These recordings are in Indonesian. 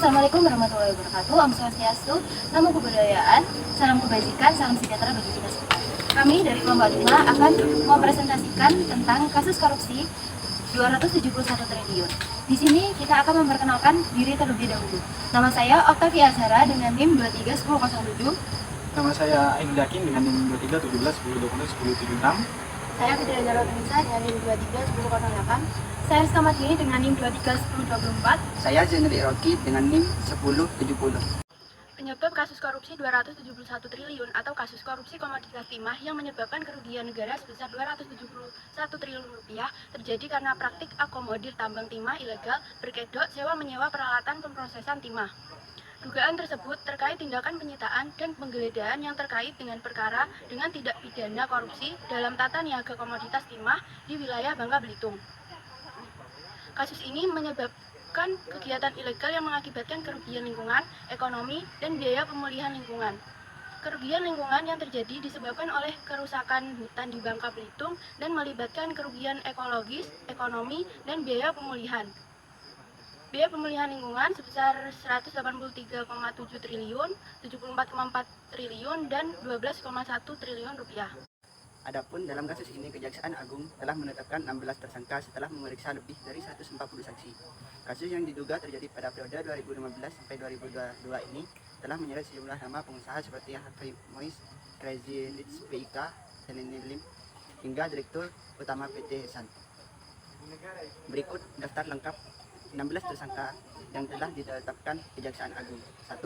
Assalamualaikum warahmatullahi wabarakatuh. Om Swastiastu, Namo Kebudayaan, Salam Kebajikan, Salam Sejahtera bagi kita semua. Kami dari kelompok 5 akan mempresentasikan tentang kasus korupsi 271 triliun. Di sini kita akan memperkenalkan diri terlebih dahulu. Nama saya Oktavia Azhara dengan NIM 231007. Nama saya Ain Dakin dengan NIM 2317 1020 1076. Saya Fitri Jalur Nisa dengan NIM 231008. Saya Rizka Madini dengan NIM 231024. Saya Zainul Iroki dengan NIM 1070. Penyebab kasus korupsi 271 triliun atau kasus korupsi komoditas timah yang menyebabkan kerugian negara sebesar 271 triliun rupiah terjadi karena praktik akomodir tambang timah ilegal, berkedok, sewa menyewa peralatan pemrosesan timah. Dugaan tersebut terkait tindakan penyitaan dan penggeledahan yang terkait dengan perkara dengan tindak pidana korupsi dalam tata niaga komoditas timah di wilayah Bangka Belitung. Kasus ini menyebabkan kegiatan ilegal yang mengakibatkan kerugian lingkungan, ekonomi, dan biaya pemulihan lingkungan. Kerugian lingkungan yang terjadi disebabkan oleh kerusakan hutan di Bangka Belitung dan melibatkan kerugian ekologis, ekonomi, dan biaya pemulihan. Biaya pemulihan lingkungan sebesar 183,7 triliun, 74,4 triliun, dan 12,1 triliun rupiah. Adapun dalam kasus ini Kejaksaan Agung telah menetapkan 16 tersangka setelah memeriksa lebih dari 140 saksi. Kasus yang diduga terjadi pada periode 2015 sampai 2022 ini telah menyeret sejumlah nama pengusaha seperti Harvey Mois, Crazy Rich PIK, Selene Lim, hingga Direktur Utama PT Hesan. Berikut daftar lengkap 16 tersangka yang telah ditetapkan Kejaksaan Agung. 1.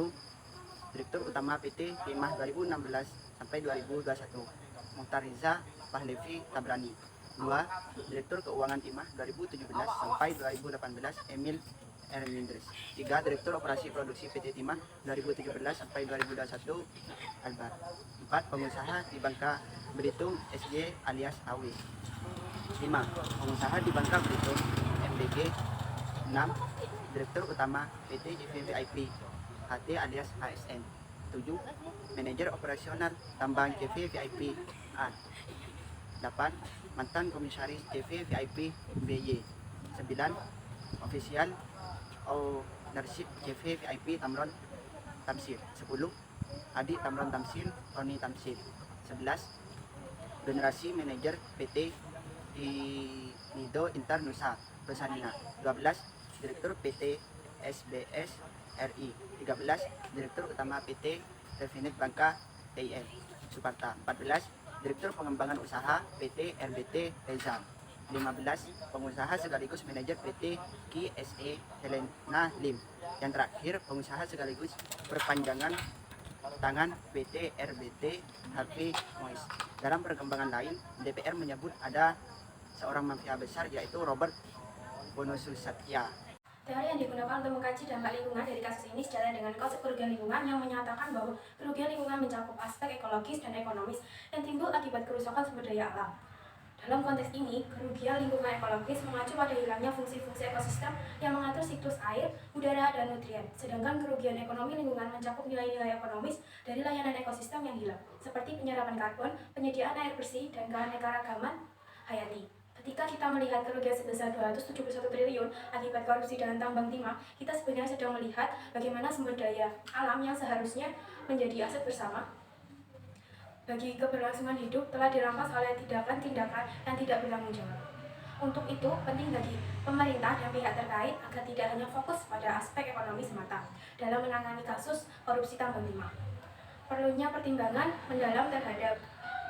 Direktur Utama PT Timah 2016 sampai 2021. Muhtar Riza Pahlevi Tabrani. 2. Direktur Keuangan Timah 2017 sampai 2018 Emil Ermindres. 3. Direktur Operasi Produksi PT Timah 2017 sampai 2021 Albar. 4. Pengusaha di Bangka Belitung SJ alias AW. 5. Pengusaha di Bangka Belitung MBG. 6. Direktur Utama PT JVVIP HT alias ASN. 7. Manajer Operasional Tambang JVVIP A. 8. Mantan Komisaris JVVIP BY. 9. Official Ownership JVVIP Tamron Tamsil. 10. Adik Tamron Tamsil Tony Tamsil. 11. Generasi Manajer PT Nido Intar Nusa Rosanina. 12. Direktur PT SBS RI. 13. Direktur Utama PT Refinet Bangka TIL Suparta. 14. Direktur Pengembangan Usaha PT RBT Reza. 15. Pengusaha sekaligus manajer PT KSE Helena Lim. Yang terakhir, pengusaha sekaligus perpanjangan tangan PT RBT Harvey Mois. Dalam perkembangan lain, DPR menyebut ada seorang mafia besar yaitu Robert Bonosusatya. Teori yang digunakan untuk mengkaji dampak lingkungan dari kasus ini sejalan dengan konsep kerugian lingkungan yang menyatakan bahwa kerugian lingkungan mencakup aspek ekologis dan ekonomis yang timbul akibat kerusakan sumber daya alam. Dalam konteks ini, kerugian lingkungan ekologis mengacu pada hilangnya fungsi-fungsi ekosistem yang mengatur siklus air, udara, dan nutrien. Sedangkan kerugian ekonomi lingkungan mencakup nilai-nilai ekonomis dari layanan ekosistem yang hilang, seperti penyerapan karbon, penyediaan air bersih, dan keanekaragaman hayati. Ketika kita melihat kerugian sebesar 271 triliun akibat korupsi dalam tambang timah, kita sebenarnya sedang melihat bagaimana sumber daya alam yang seharusnya menjadi aset bersama bagi keberlangsungan hidup telah dirampas oleh tindakan-tindakan yang tidak bertanggung jawab. Untuk itu, penting bagi pemerintah dan pihak terkait agar tidak hanya fokus pada aspek ekonomi semata dalam menangani kasus korupsi tambang timah. Perlunya pertimbangan mendalam terhadap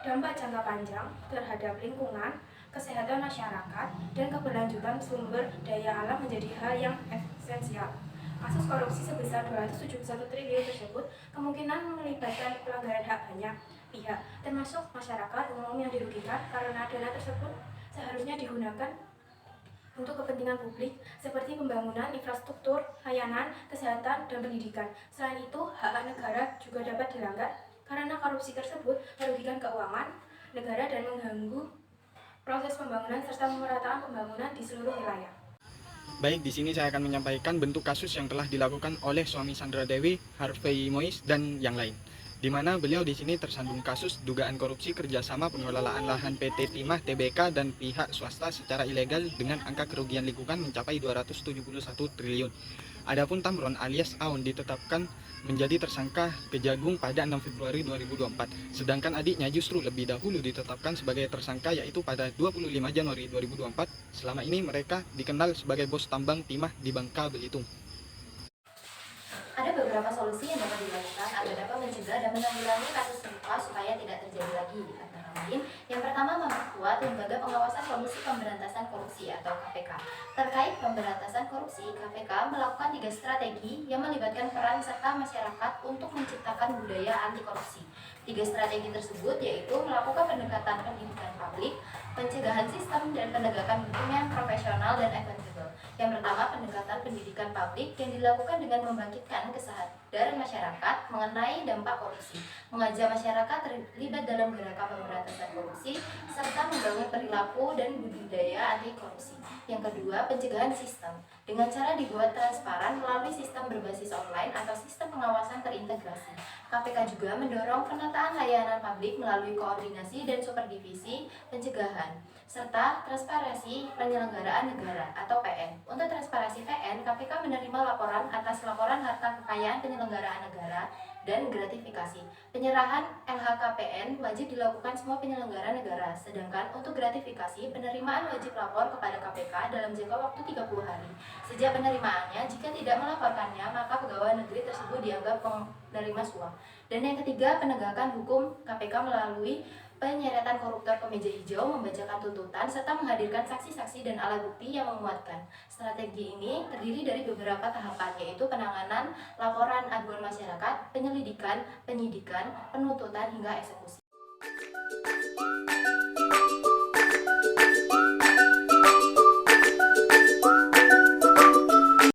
dampak jangka panjang terhadap lingkungan, kesehatan masyarakat, dan keberlanjutan sumber daya alam menjadi hal yang esensial. Kasus korupsi sebesar 271 triliun tersebut kemungkinan melibatkan pelanggaran hak banyak pihak, termasuk masyarakat umum yang dirugikan karena dana tersebut seharusnya digunakan untuk kepentingan publik seperti pembangunan infrastruktur, layanan, kesehatan, dan pendidikan. Selain itu, hak negara juga dapat dilanggar karena korupsi tersebut merugikan keuangan negara dan mengganggu proses pembangunan serta pemerataan pembangunan di seluruh wilayah. Baik, di sini saya akan menyampaikan bentuk kasus yang telah dilakukan oleh suami Sandra Dewi, Harvey Mois, dan yang lain. di mana beliau di sini tersandung kasus dugaan korupsi kerjasama pengelolaan lahan PT Timah Tbk dan pihak swasta secara ilegal dengan angka kerugian lingkungan mencapai 271 triliun. Adapun Tamron alias Aun ditetapkan menjadi tersangka Kejagung pada 6 Februari 2024, sedangkan adiknya justru lebih dahulu ditetapkan sebagai tersangka yaitu pada 25 Januari 2024. Selama ini mereka dikenal sebagai bos tambang timah di Bangka Belitung. Ada beberapa solusi yang dapat dilakukan agar dapat mencegah dan menanggulangi kasus serupa supaya tidak terjadi lagi. Antara lain, yang pertama memperkuat Lembaga Pengawasan Komisi Pemberantasan Korupsi atau KPK. Terkait pemberantasan korupsi, KPK melakukan 3 strategi yang melibatkan peran serta masyarakat untuk menciptakan budaya anti korupsi. 3 strategi tersebut yaitu melakukan pendekatan pendidikan publik, pencegahan sistem, dan penegakan hukum yang profesional dan akuntabel. Yang pertama, pendekatan pendidikan publik yang dilakukan dengan membangkitkan kesadaran masyarakat mengenai dampak korupsi, mengajak masyarakat terlibat dalam gerakan pemberantasan korupsi, serta membangun perilaku dan budaya anti korupsi. Yang kedua, pencegahan sistem dengan cara dibuat transparan melalui sistem berbasis online atau sistem pengawasan terintegrasi. KPK juga mendorong penataan layanan publik melalui koordinasi dan supervisi pencegahan, serta transparansi penyelenggaraan negara atau PN. Untuk transparansi PN, KPK menerima laporan atas laporan harta kekayaan penyelenggaraan negara dan gratifikasi. Penyerahan LHKPN wajib dilakukan semua penyelenggara negara, sedangkan untuk gratifikasi, penerimaan wajib lapor kepada KPK dalam jangka waktu 30 hari. Sejak penerimaannya, jika tidak melaporkannya, maka pegawai negeri tersebut dianggap penerima suap. Dan yang ketiga, penegakan hukum KPK melalui penyeretan koruptor ke meja hijau, membacakan tuntutan, serta menghadirkan saksi-saksi dan alat bukti yang menguatkan. Strategi ini terdiri dari beberapa tahapan, yaitu penanganan, laporan aduan masyarakat, penyelidikan, penyidikan, penuntutan, hingga eksekusi.